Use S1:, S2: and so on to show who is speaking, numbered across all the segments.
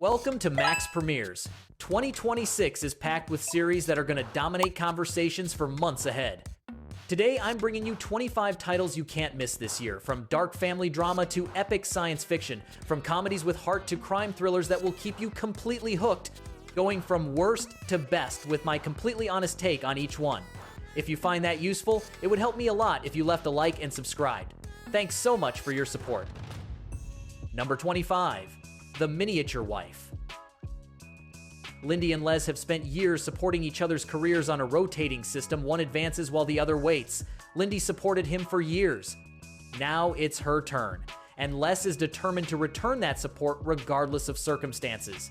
S1: Welcome to Max Premieres. 2026 is packed with series that are going to dominate conversations for months ahead. Today, I'm bringing you 25 titles you can't miss this year, from dark family drama to epic science fiction, from comedies with heart to crime thrillers that will keep you completely hooked, going from worst to best with my completely honest take on each one. If you find that useful, it would help me a lot if you left a like and subscribed. Thanks so much for your support. Number 25. The Miniature Wife. Lindy and Les have spent years supporting each other's careers on a rotating system. One advances while the other waits. Lindy supported him for years. Now it's her turn, and Les is determined to return that support regardless of circumstances.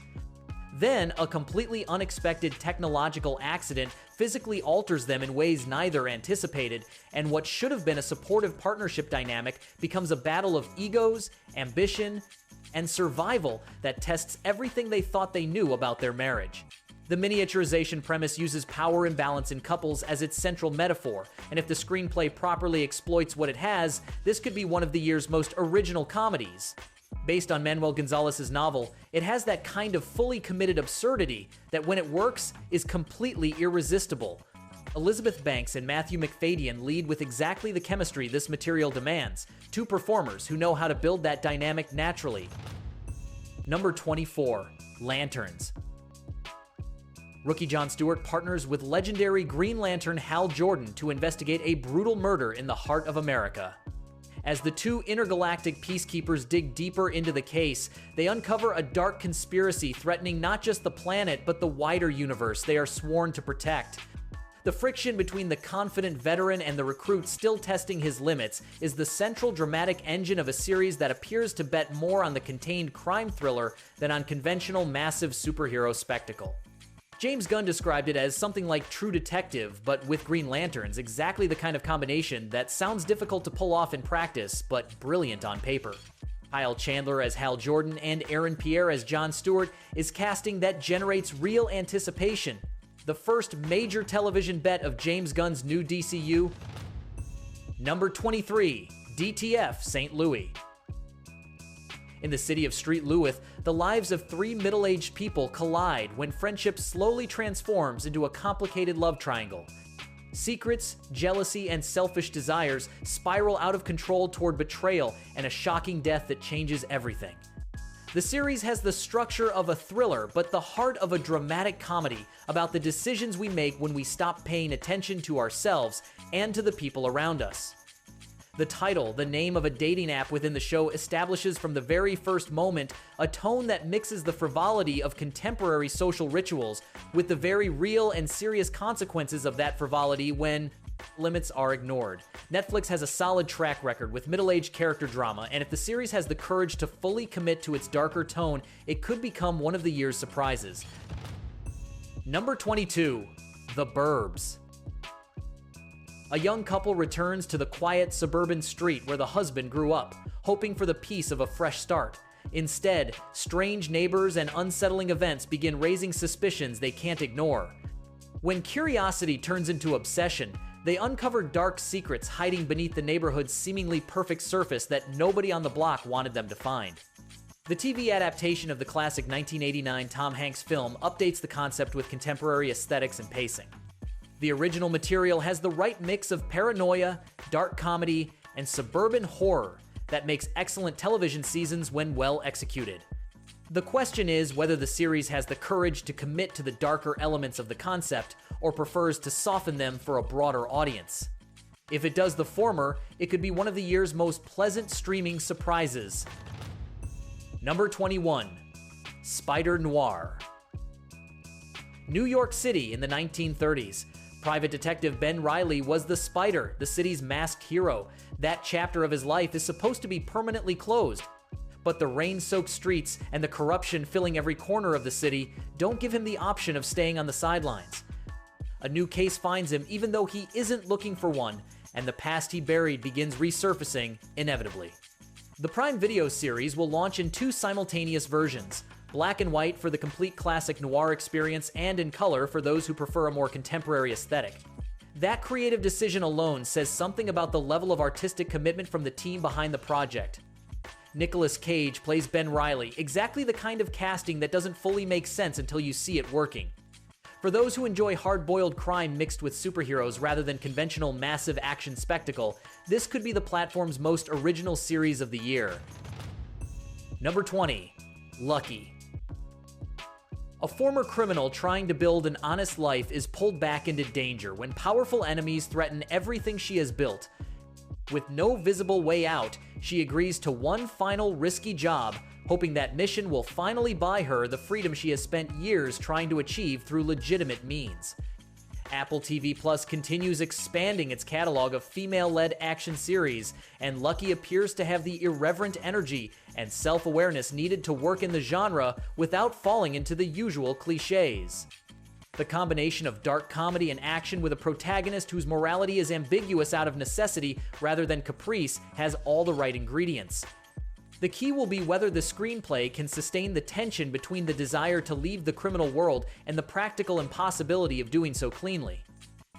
S1: Then, a completely unexpected technological accident physically alters them in ways neither anticipated, and what should have been a supportive partnership dynamic becomes a battle of egos, ambition, and survival that tests everything they thought they knew about their marriage. The miniaturization premise uses power imbalance in couples as its central metaphor, and if the screenplay properly exploits what it has, this could be one of the year's most original comedies. Based on Manuel Gonzalez's novel, it has that kind of fully committed absurdity that, when it works, is completely irresistible. Elizabeth Banks and Matthew Macfadyen lead with exactly the chemistry this material demands, two performers who know how to build that dynamic naturally. Number 24. Lanterns. Rookie Jon Stewart partners with legendary Green Lantern Hal Jordan to investigate a brutal murder in the heart of America. As the two intergalactic peacekeepers dig deeper into the case, they uncover a dark conspiracy threatening not just the planet but the wider universe they are sworn to protect. The friction between the confident veteran and the recruit still testing his limits is the central dramatic engine of a series that appears to bet more on the contained crime thriller than on conventional massive superhero spectacle. James Gunn described it as something like True Detective, but with Green Lanterns, exactly the kind of combination that sounds difficult to pull off in practice, but brilliant on paper. Kyle Chandler as Hal Jordan and Aaron Pierre as Jon Stewart is casting that generates real anticipation. The first major television bet of James Gunn's new DCU. Number 23. DTF St. Louis. In the city of St. Louis, the lives of three middle-aged people collide when friendship slowly transforms into a complicated love triangle. Secrets, jealousy, and selfish desires spiral out of control toward betrayal and a shocking death that changes everything. The series has the structure of a thriller, but the heart of a dramatic comedy about the decisions we make when we stop paying attention to ourselves and to the people around us. The title, the name of a dating app within the show, establishes from the very first moment a tone that mixes the frivolity of contemporary social rituals with the very real and serious consequences of that frivolity when limits are ignored. Netflix has a solid track record with middle-aged character drama, and if the series has the courage to fully commit to its darker tone, it could become one of the year's surprises. Number 22. The Burbs. A young couple returns to the quiet suburban street where the husband grew up, hoping for the peace of a fresh start. Instead, strange neighbors and unsettling events begin raising suspicions they can't ignore. When curiosity turns into obsession, they uncover dark secrets hiding beneath the neighborhood's seemingly perfect surface that nobody on the block wanted them to find. The TV adaptation of the classic 1989 Tom Hanks film updates the concept with contemporary aesthetics and pacing. The original material has the right mix of paranoia, dark comedy, and suburban horror that makes excellent television seasons when well executed. The question is whether the series has the courage to commit to the darker elements of the concept or prefers to soften them for a broader audience. If it does the former, it could be one of the year's most pleasant streaming surprises. Number 21. Spider-Noir. New York City in the 1930s. Private Detective Ben Reilly was the Spider, the city's masked hero. That chapter of his life is supposed to be permanently closed. But the rain-soaked streets and the corruption filling every corner of the city don't give him the option of staying on the sidelines. A new case finds him even though he isn't looking for one, and the past he buried begins resurfacing inevitably. The Prime Video series will launch in two simultaneous versions, black and white for the complete classic noir experience and in color for those who prefer a more contemporary aesthetic. That creative decision alone says something about the level of artistic commitment from the team behind the project. Nicolas Cage plays Ben Reilly, exactly the kind of casting that doesn't fully make sense until you see it working. For those who enjoy hard-boiled crime mixed with superheroes rather than conventional massive action spectacle, this could be the platform's most original series of the year. Number 20. Lucky. A former criminal trying to build an honest life is pulled back into danger when powerful enemies threaten everything she has built. With no visible way out, she agrees to one final risky job, hoping that mission will finally buy her the freedom she has spent years trying to achieve through legitimate means. Apple TV Plus continues expanding its catalog of female-led action series, and Lucky appears to have the irreverent energy and self-awareness needed to work in the genre without falling into the usual cliches. The combination of dark comedy and action with a protagonist whose morality is ambiguous out of necessity rather than caprice has all the right ingredients. The key will be whether the screenplay can sustain the tension between the desire to leave the criminal world and the practical impossibility of doing so cleanly.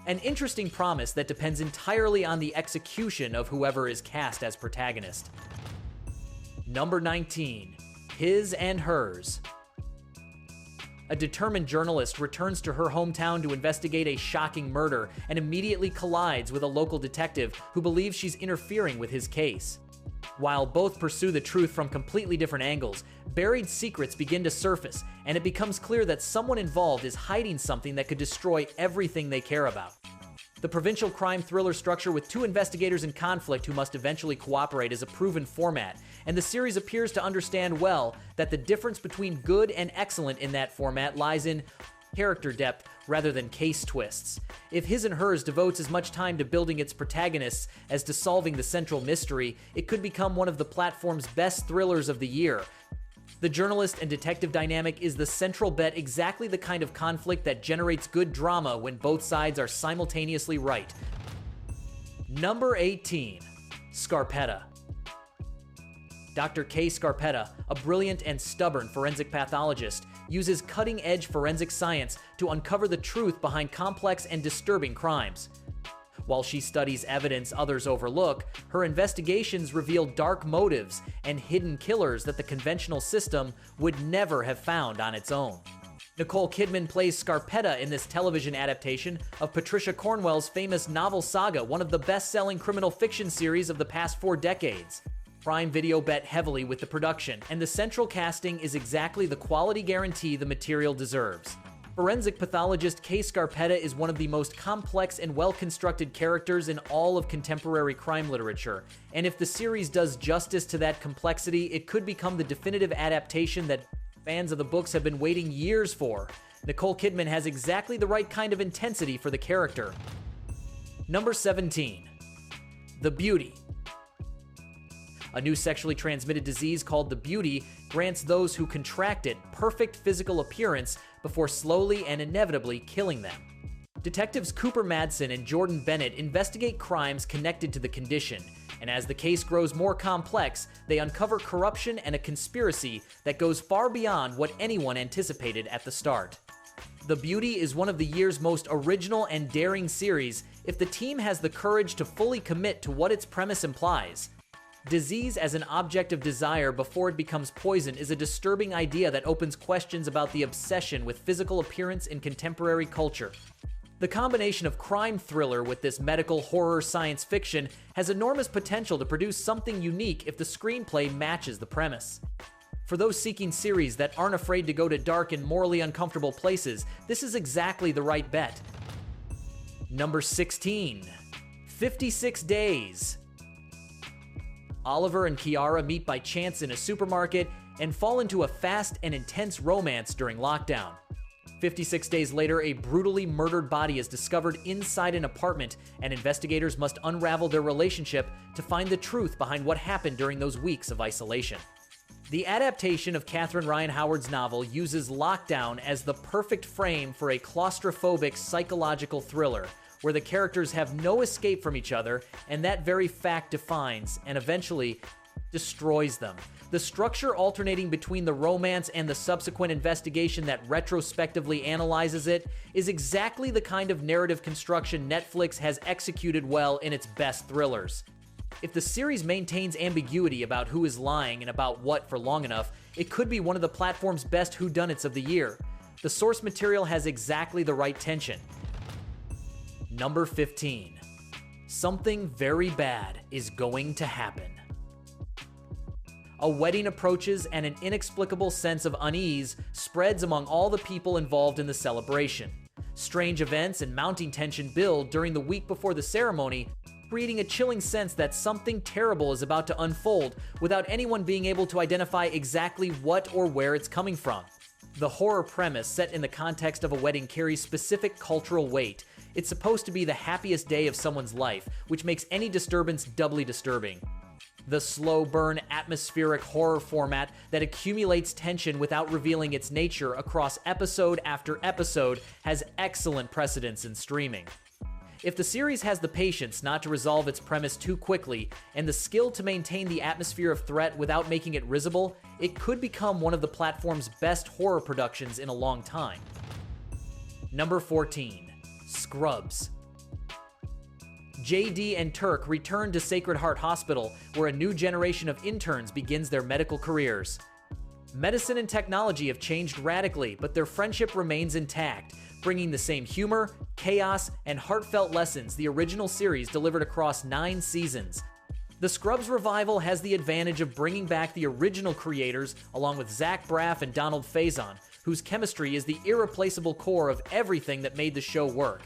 S1: An interesting promise that depends entirely on the execution of whoever is cast as protagonist. Number 19. His and Hers. A determined journalist returns to her hometown to investigate a shocking murder and immediately collides with a local detective who believes she's interfering with his case. While both pursue the truth from completely different angles, buried secrets begin to surface, and it becomes clear that someone involved is hiding something that could destroy everything they care about. The provincial crime thriller structure with two investigators in conflict who must eventually cooperate is a proven format, and the series appears to understand well that the difference between good and excellent in that format lies in character depth rather than case twists. If His and Hers devotes as much time to building its protagonists as to solving the central mystery, it could become one of the platform's best thrillers of the year. The journalist and detective dynamic is the central bet, exactly the kind of conflict that generates good drama when both sides are simultaneously right. Number 18. Scarpetta. Dr. K. Scarpetta, a brilliant and stubborn forensic pathologist, uses cutting-edge forensic science to uncover the truth behind complex and disturbing crimes. While she studies evidence others overlook, her investigations reveal dark motives and hidden killers that the conventional system would never have found on its own. Nicole Kidman plays Scarpetta in this television adaptation of Patricia Cornwell's famous novel saga, one of the best-selling criminal fiction series of the past 4 decades. Prime Video bet heavily with the production, and the central casting is exactly the quality guarantee the material deserves. Forensic pathologist K. Scarpetta is one of the most complex and well-constructed characters in all of contemporary crime literature, and if the series does justice to that complexity, it could become the definitive adaptation that fans of the books have been waiting years for. Nicole Kidman has exactly the right kind of intensity for the character. Number 17. The Beauty. A new sexually transmitted disease called the Beauty grants those who contract it perfect physical appearance before slowly and inevitably killing them. Detectives Cooper Madison and Jordan Bennett investigate crimes connected to the condition, and as the case grows more complex, they uncover corruption and a conspiracy that goes far beyond what anyone anticipated at the start. The Beauty is one of the year's most original and daring series if the team has the courage to fully commit to what its premise implies. Disease as an object of desire before it becomes poison is a disturbing idea that opens questions about the obsession with physical appearance in contemporary culture. The combination of crime thriller with this medical horror science fiction has enormous potential to produce something unique if the screenplay matches the premise. For those seeking series that aren't afraid to go to dark and morally uncomfortable places, this is exactly the right bet. Number 16. 56 Days. Oliver and Kiara meet by chance in a supermarket and fall into a fast and intense romance during lockdown. 56 days later, a brutally murdered body is discovered inside an apartment, and investigators must unravel their relationship to find the truth behind what happened during those weeks of isolation. The adaptation of Catherine Ryan Howard's novel uses lockdown as the perfect frame for a claustrophobic psychological thriller, where the characters have no escape from each other, and that very fact defines and eventually destroys them. The structure alternating between the romance and the subsequent investigation that retrospectively analyzes it is exactly the kind of narrative construction Netflix has executed well in its best thrillers. If the series maintains ambiguity about who is lying and about what for long enough, it could be one of the platform's best whodunits of the year. The source material has exactly the right tension. Number 15. Something very bad is going to happen. A wedding approaches and an inexplicable sense of unease spreads among all the people involved in the celebration. Strange events and mounting tension build during the week before the ceremony, creating a chilling sense that something terrible is about to unfold without anyone being able to identify exactly what or where it's coming from. The horror premise set in the context of a wedding carries specific cultural weight. It's supposed to be the happiest day of someone's life, which makes any disturbance doubly disturbing. The slow burn atmospheric horror format that accumulates tension without revealing its nature across episode after episode has excellent precedence in streaming. If the series has the patience not to resolve its premise too quickly and the skill to maintain the atmosphere of threat without making it risible, it could become one of the platform's best horror productions in a long time. Number 14. Scrubs. JD and Turk return to Sacred Heart Hospital, where a new generation of interns begins their medical careers. Medicine and technology have changed radically, but their friendship remains intact, bringing the same humor, chaos, and heartfelt lessons the original series delivered across 9 seasons. The Scrubs revival has the advantage of bringing back the original creators along with Zach Braff and Donald Faison, whose chemistry is the irreplaceable core of everything that made the show work.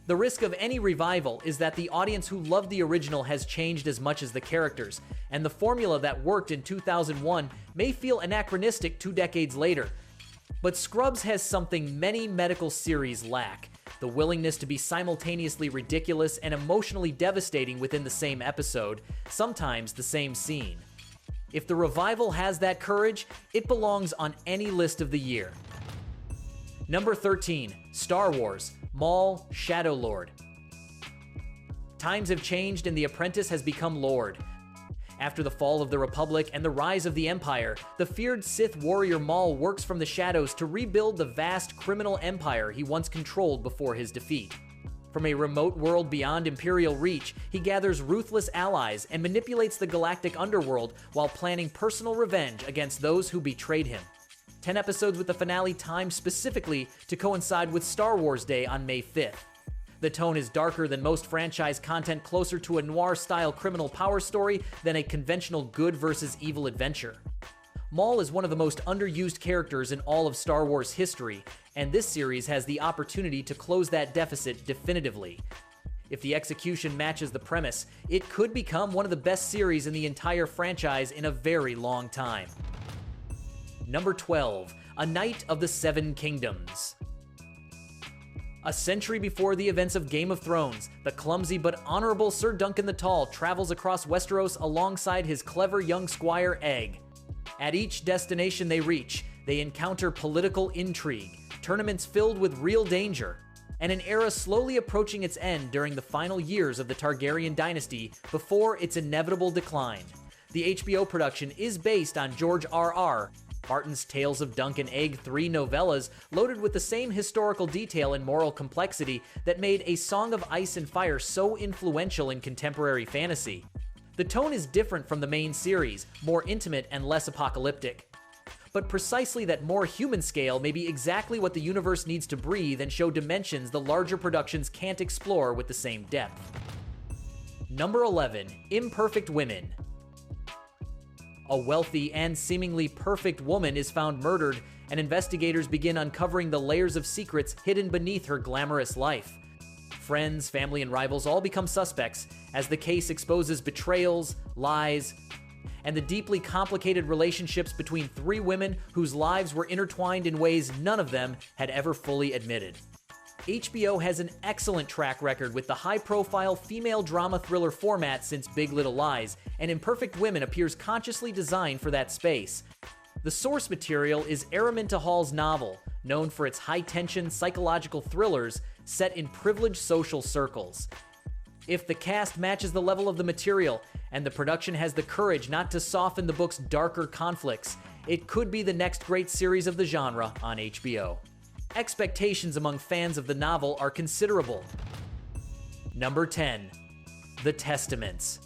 S1: The risk of any revival is that the audience who loved the original has changed as much as the characters, and the formula that worked in 2001 may feel anachronistic 2 decades later. But Scrubs has something many medical series lack: the willingness to be simultaneously ridiculous and emotionally devastating within the same episode, sometimes the same scene. If the revival has that courage, it belongs on any list of the year. Number 13. Star Wars: Maul, Shadow Lord. Times have changed and the apprentice has become Lord. After the fall of the Republic and the rise of the Empire, the feared Sith warrior Maul works from the shadows to rebuild the vast criminal empire he once controlled before his defeat. From a remote world beyond Imperial reach, he gathers ruthless allies and manipulates the galactic underworld while planning personal revenge against those who betrayed him. 10 episodes with the finale timed specifically to coincide with Star Wars Day on May 5th. The tone is darker than most franchise content, closer to a noir-style criminal power story than a conventional good versus evil adventure. Maul is one of the most underused characters in all of Star Wars history, and this series has the opportunity to close that deficit definitively. If the execution matches the premise, it could become one of the best series in the entire franchise in a very long time. Number 12. A Knight of the Seven Kingdoms. A century before the events of Game of Thrones, the clumsy but honorable Sir Duncan the Tall travels across Westeros alongside his clever young squire Egg. At each destination they reach, they encounter political intrigue, tournaments filled with real danger, and an era slowly approaching its end during the final years of the Targaryen dynasty before its inevitable decline. The HBO production is based on George R.R. Martin's Tales of Dunk and Egg 3 novellas, loaded with the same historical detail and moral complexity that made A Song of Ice and Fire so influential in contemporary fantasy. The tone is different from the main series, more intimate and less apocalyptic. But precisely that more human scale may be exactly what the universe needs to breathe and show dimensions the larger productions can't explore with the same depth. Number 11. Imperfect Women. A wealthy and seemingly perfect woman is found murdered, and investigators begin uncovering the layers of secrets hidden beneath her glamorous life. Friends, family, and rivals all become suspects as the case exposes betrayals, lies, and the deeply complicated relationships between 3 women whose lives were intertwined in ways none of them had ever fully admitted. HBO has an excellent track record with the high-profile female drama thriller format since Big Little Lies, and Imperfect Women appears consciously designed for that space. The source material is Araminta Hall's novel, known for its high-tension psychological thrillers set in privileged social circles. If the cast matches the level of the material, and the production has the courage not to soften the book's darker conflicts, it could be the next great series of the genre on HBO. Expectations among fans of the novel are considerable. Number 10. The Testaments.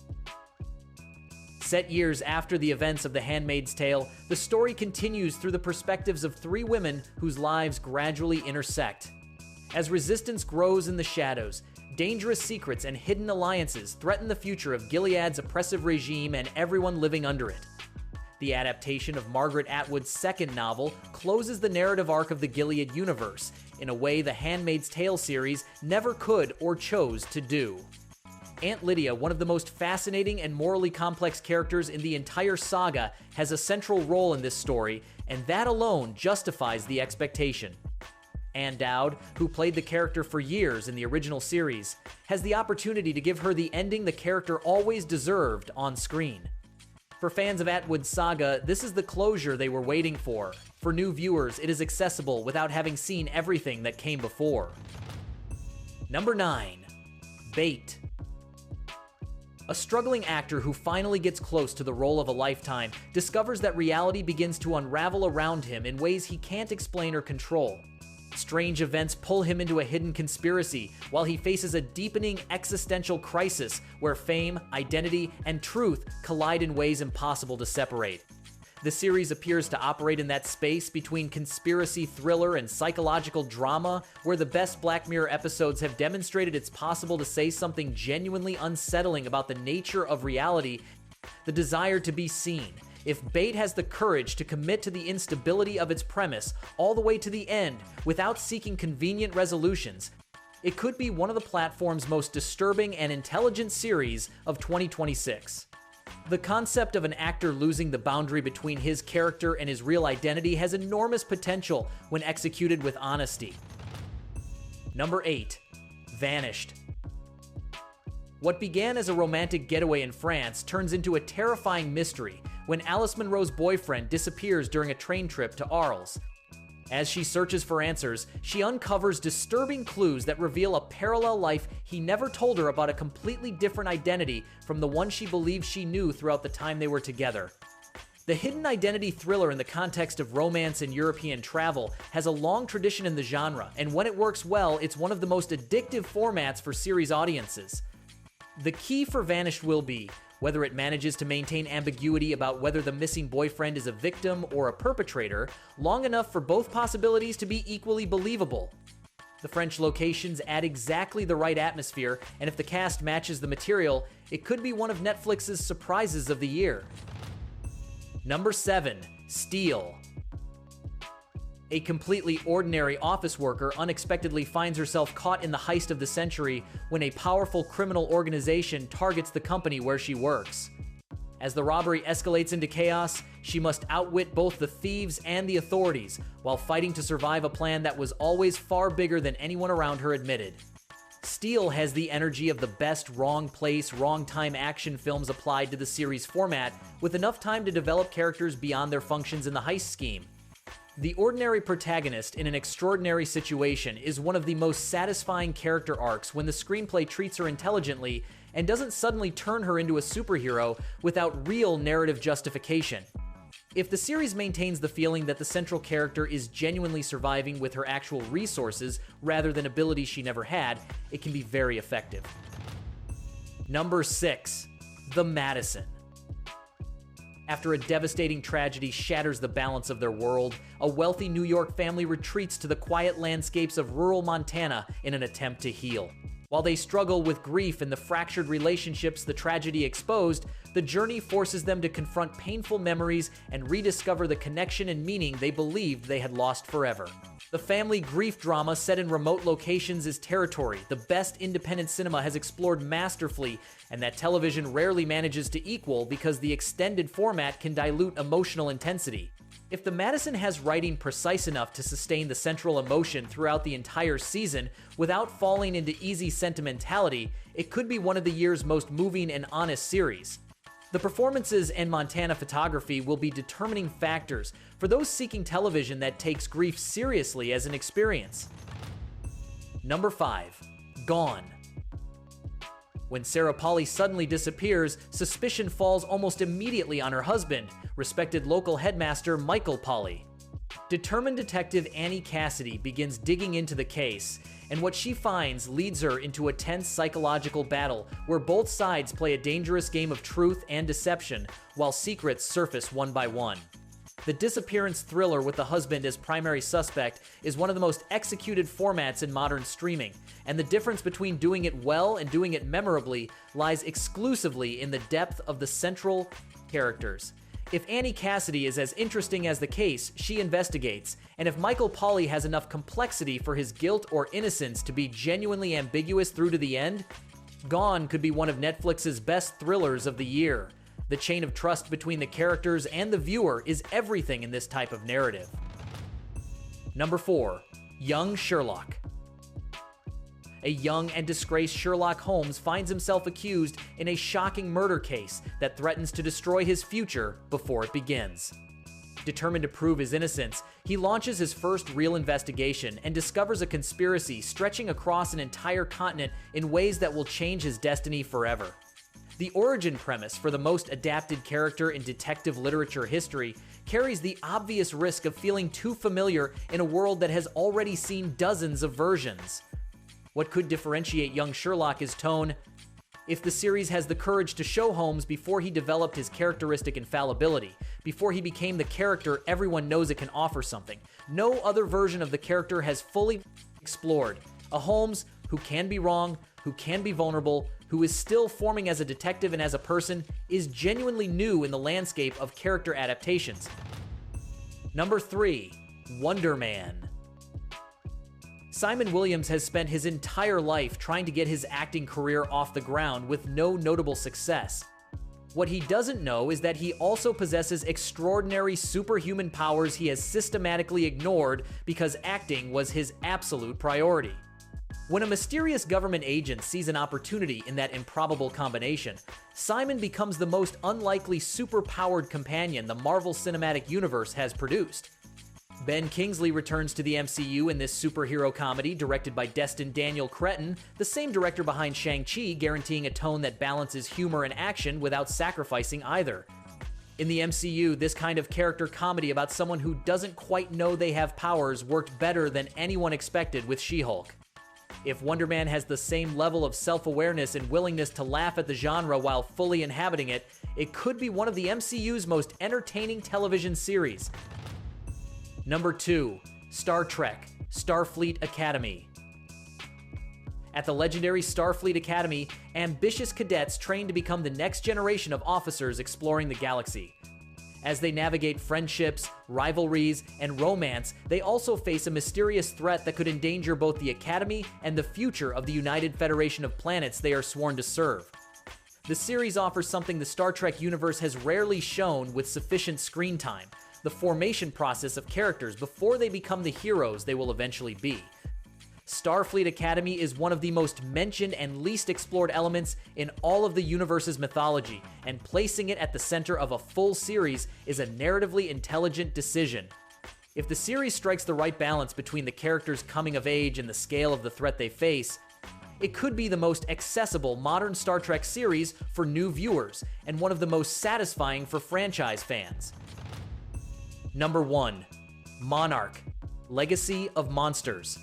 S1: Set years after the events of The Handmaid's Tale, the story continues through the perspectives of three women whose lives gradually intersect. As resistance grows in the shadows, dangerous secrets and hidden alliances threaten the future of Gilead's oppressive regime and everyone living under it. The adaptation of Margaret Atwood's second novel closes the narrative arc of the Gilead universe in a way the Handmaid's Tale series never could or chose to do. Aunt Lydia, one of the most fascinating and morally complex characters in the entire saga, has a central role in this story, and that alone justifies the expectation. Ann Dowd, who played the character for years in the original series, has the opportunity to give her the ending the character always deserved on screen. For fans of Atwood's saga, this is the closure they were waiting for. For new viewers, it is accessible without having seen everything that came before. Number 9. Bait. A struggling actor who finally gets close to the role of a lifetime discovers that reality begins to unravel around him in ways he can't explain or control. Strange events pull him into a hidden conspiracy, while he faces a deepening existential crisis where fame, identity, and truth collide in ways impossible to separate. The series appears to operate in that space between conspiracy thriller and psychological drama, where the best Black Mirror episodes have demonstrated it's possible to say something genuinely unsettling about the nature of reality, the desire to be seen. If Bait has the courage to commit to the instability of its premise all the way to the end without seeking convenient resolutions, it could be one of the platform's most disturbing and intelligent series of 2026. The concept of an actor losing the boundary between his character and his real identity has enormous potential when executed with honesty. Number 8. Vanished. What began as a romantic getaway in France turns into a terrifying mystery when Alice Munro's boyfriend disappears during a train trip to Arles. As she searches for answers, she uncovers disturbing clues that reveal a parallel life he never told her about, a completely different identity from the one she believed she knew throughout the time they were together. The hidden identity thriller in the context of romance and European travel has a long tradition in the genre, and when it works well, it's one of the most addictive formats for series audiences. The key for Vanished will be whether it manages to maintain ambiguity about whether the missing boyfriend is a victim or a perpetrator, long enough for both possibilities to be equally believable. The French locations add exactly the right atmosphere, and if the cast matches the material, it could be one of Netflix's surprises of the year. Number 7. Steel. A completely ordinary office worker unexpectedly finds herself caught in the heist of the century when a powerful criminal organization targets the company where she works. As the robbery escalates into chaos, she must outwit both the thieves and the authorities while fighting to survive a plan that was always far bigger than anyone around her admitted. Steel has the energy of the best wrong place, wrong time action films applied to the series format, with enough time to develop characters beyond their functions in the heist scheme. The ordinary protagonist in an extraordinary situation is one of the most satisfying character arcs when the screenplay treats her intelligently and doesn't suddenly turn her into a superhero without real narrative justification. If the series maintains the feeling that the central character is genuinely surviving with her actual resources rather than abilities she never had, it can be very effective. Number 6. The Madison. After a devastating tragedy shatters the balance of their world, a wealthy New York family retreats to the quiet landscapes of rural Montana in an attempt to heal. While they struggle with grief and the fractured relationships the tragedy exposed, the journey forces them to confront painful memories and rediscover the connection and meaning they believed they had lost forever. The family grief drama set in remote locations is territory the best independent cinema has explored masterfully, and that television rarely manages to equal because the extended format can dilute emotional intensity. If The Madison has writing precise enough to sustain the central emotion throughout the entire season without falling into easy sentimentality, it could be one of the year's most moving and honest series. The performances and Montana photography will be determining factors for those seeking television that takes grief seriously as an experience. Number 5. Gone. When Sarah Polly suddenly disappears, suspicion falls almost immediately on her husband, respected local headmaster Michael Polly. Determined detective Annie Cassidy begins digging into the case, and what she finds leads her into a tense psychological battle where both sides play a dangerous game of truth and deception while secrets surface one by one. The disappearance thriller with the husband as primary suspect is one of the most executed formats in modern streaming, and the difference between doing it well and doing it memorably lies exclusively in the depth of the central characters. If Annie Cassidy is as interesting as the case, she investigates, and if Michael Pauly has enough complexity for his guilt or innocence to be genuinely ambiguous through to the end, Gone could be one of Netflix's best thrillers of the year. The chain of trust between the characters and the viewer is everything in this type of narrative. Number 4. Young Sherlock. A young and disgraced Sherlock Holmes finds himself accused in a shocking murder case that threatens to destroy his future before it begins. Determined to prove his innocence, he launches his first real investigation and discovers a conspiracy stretching across an entire continent in ways that will change his destiny forever. The origin premise for the most adapted character in detective literature history carries the obvious risk of feeling too familiar in a world that has already seen dozens of versions. What could differentiate young Sherlock is tone. If the series has the courage to show Holmes before he developed his characteristic infallibility, before he became the character everyone knows it can offer something, no other version of the character has fully explored. A Holmes who can be wrong, who can be vulnerable, who is still forming as a detective and as a person, is genuinely new in the landscape of character adaptations. Number 3. Wonder Man. Simon Williams has spent his entire life trying to get his acting career off the ground with no notable success. What he doesn't know is that he also possesses extraordinary superhuman powers he has systematically ignored because acting was his absolute priority. When a mysterious government agent sees an opportunity in that improbable combination, Simon becomes the most unlikely super-powered companion the Marvel Cinematic Universe has produced. Ben Kingsley returns to the MCU in this superhero comedy directed by Destin Daniel Cretton, the same director behind Shang-Chi, guaranteeing a tone that balances humor and action without sacrificing either. In the MCU, this kind of character comedy about someone who doesn't quite know they have powers worked better than anyone expected with She-Hulk. If Wonder Man has the same level of self-awareness and willingness to laugh at the genre while fully inhabiting it, it could be one of the MCU's most entertaining television series. Number 2. Star Trek, Starfleet Academy. At the legendary Starfleet Academy, ambitious cadets train to become the next generation of officers exploring the galaxy. As they navigate friendships, rivalries, and romance, they also face a mysterious threat that could endanger both the Academy and the future of the United Federation of Planets they are sworn to serve. The series offers something the Star Trek universe has rarely shown with sufficient screen time: the formation process of characters before they become the heroes they will eventually be. Starfleet Academy is one of the most mentioned and least explored elements in all of the universe's mythology, and placing it at the center of a full series is a narratively intelligent decision. If the series strikes the right balance between the characters' coming of age and the scale of the threat they face, it could be the most accessible modern Star Trek series for new viewers, and one of the most satisfying for franchise fans. Number 1. Monarch, Legacy of Monsters,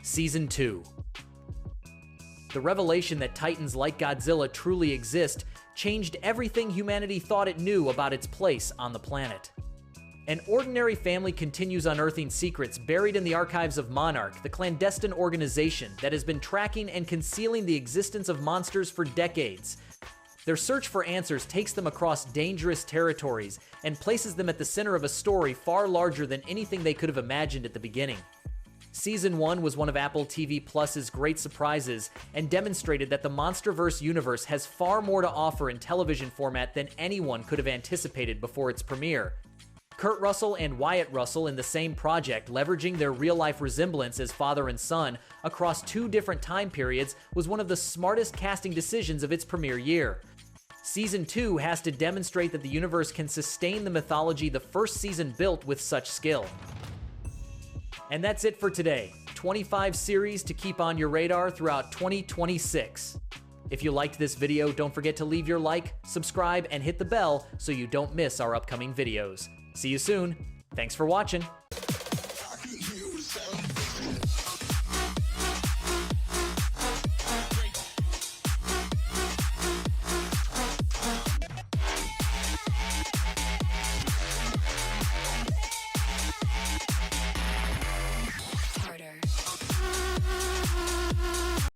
S1: Season 2. The revelation that titans like Godzilla truly exist changed everything humanity thought it knew about its place on the planet. An ordinary family continues unearthing secrets buried in the archives of Monarch, the clandestine organization that has been tracking and concealing the existence of monsters for decades. Their search for answers takes them across dangerous territories and places them at the center of a story far larger than anything they could have imagined at the beginning. Season 1 was one of Apple TV Plus's great surprises and demonstrated that the MonsterVerse universe has far more to offer in television format than anyone could have anticipated before its premiere. Kurt Russell and Wyatt Russell in the same project, leveraging their real-life resemblance as father and son across 2 different time periods, was one of the smartest casting decisions of its premiere year. Season 2 has to demonstrate that the universe can sustain the mythology the first season built with such skill. And that's it for today. 25 series to keep on your radar throughout 2026. If you liked this video, don't forget to leave your like, subscribe, and hit the bell so you don't miss our upcoming videos. See you soon. Thanks for watching.